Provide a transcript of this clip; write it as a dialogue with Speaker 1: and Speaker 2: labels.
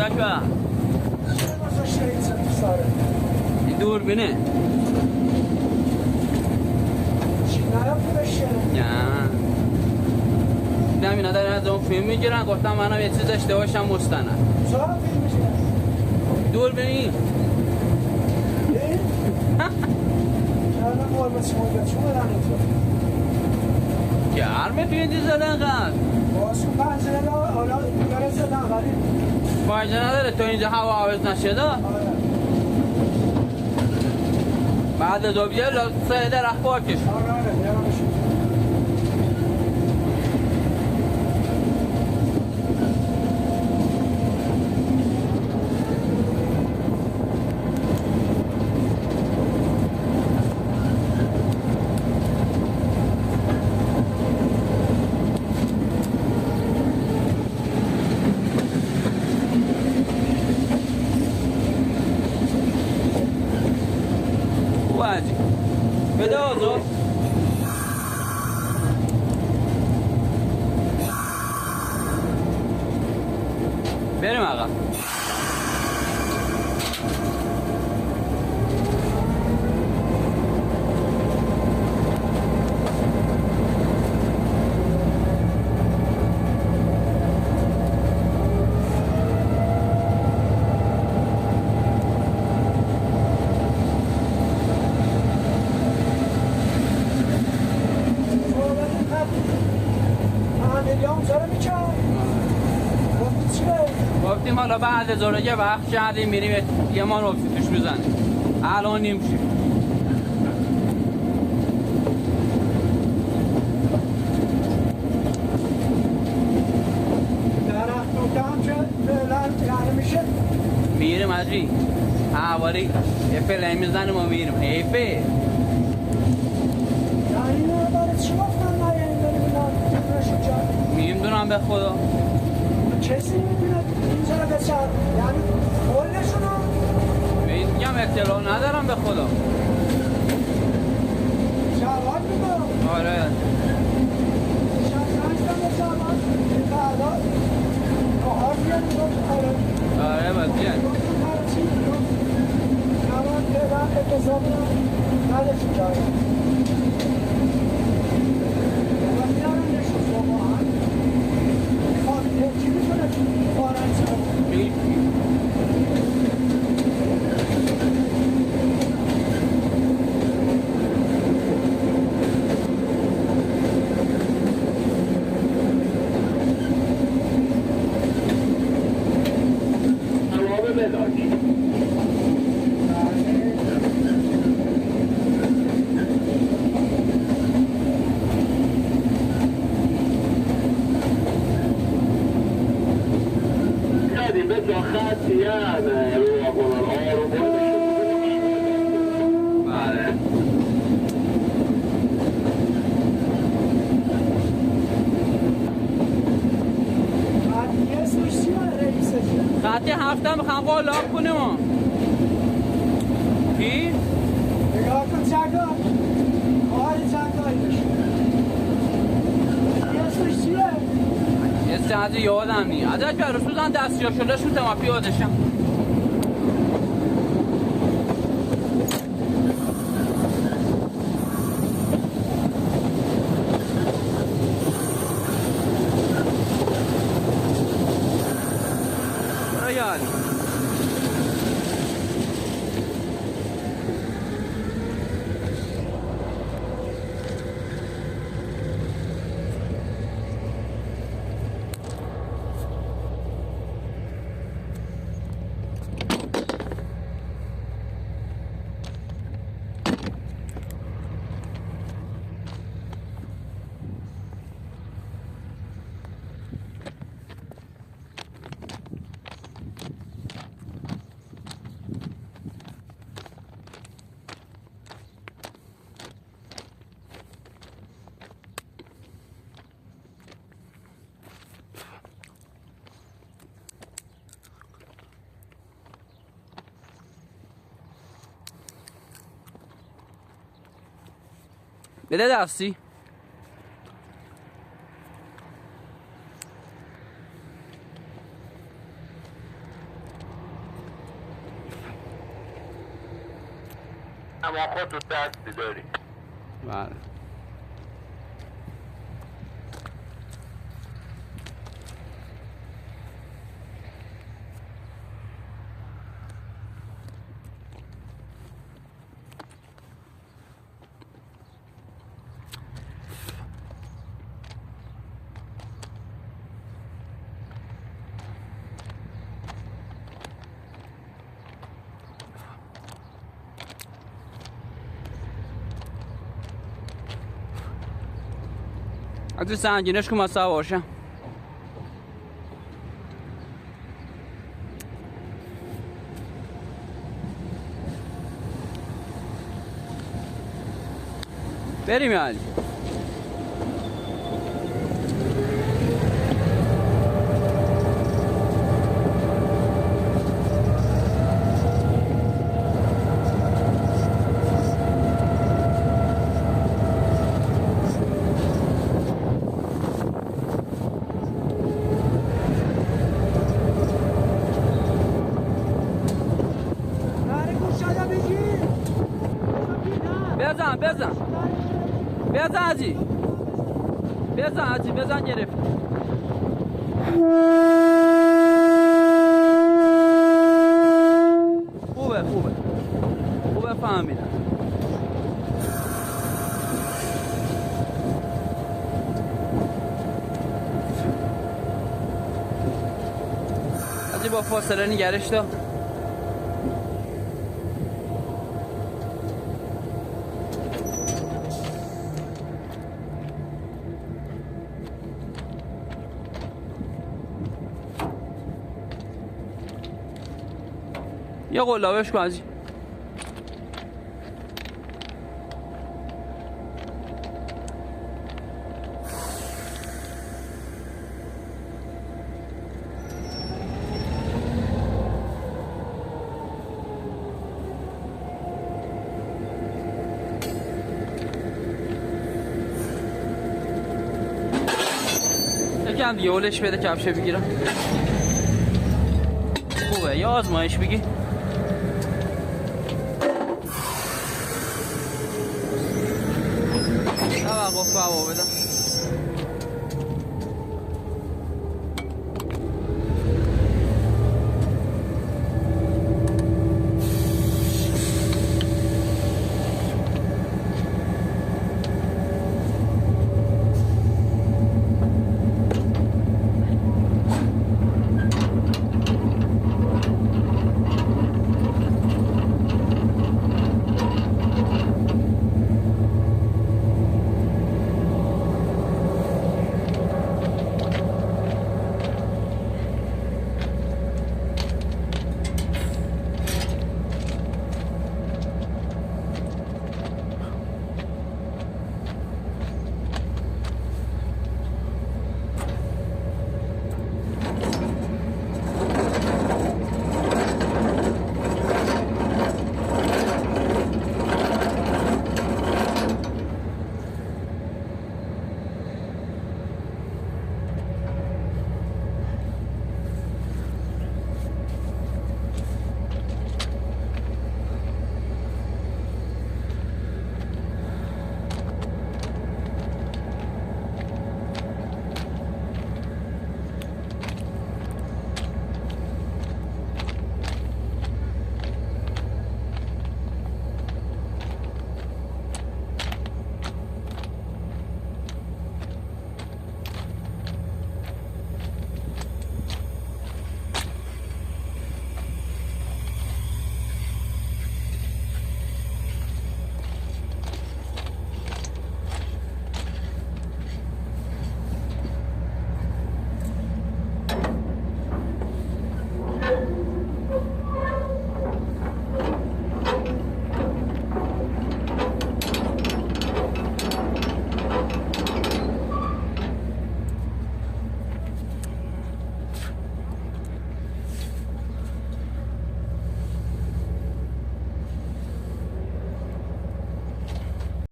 Speaker 1: کجا؟ این دور بینه نه دیدم اینا دارن از اون فیلم میگیرن گفتم منم یه چیز داشته باشم مستند دور بینی گرمه توی این دیزل انقدر پنجره نداره تو اینجا هوا عوض نشده بعد دو بیه سه درخت پاکش بده آزاد بریم آقا گفتیم حالا بعد از اون یه وقت کردیم میریم یه مان اکسی توش میزنیم الان نیم شیم میریم عجی حوالی یه فلعی میزنیم و میریم حیفه میدونم به خدا
Speaker 2: کسی میدونه اینجا رو بچر یعنی کلشونو
Speaker 1: میگم اطلاع ندارم به خدا
Speaker 2: جواب میدم
Speaker 1: آره
Speaker 2: شنستم به جواب این فردا کار بیاریم
Speaker 1: آره باید بیان
Speaker 2: جواب پیدا اتصاب نداشت جواب
Speaker 1: خطی هفته میخوام قلاق کنیم کی؟
Speaker 2: نگاه کن چکا آهاری چکایش اسمش چیه؟
Speaker 1: اسم چیزی یادم نی ازش برای سوزن دستیا شده شده ما پیادشم بده دستی
Speaker 3: اما خود تو دست داری.
Speaker 1: بله. از سنگینش کم از سوارشم. بریم یعنی بزن حاجی، بزن گرفت. خوبه فهمیدم. حاجی با فاصله نگرش دار. یه قلابش کن حاجی. یکم دیگه اولش بده کفشه بگیرم. خوبه، یا آزمایش بگی.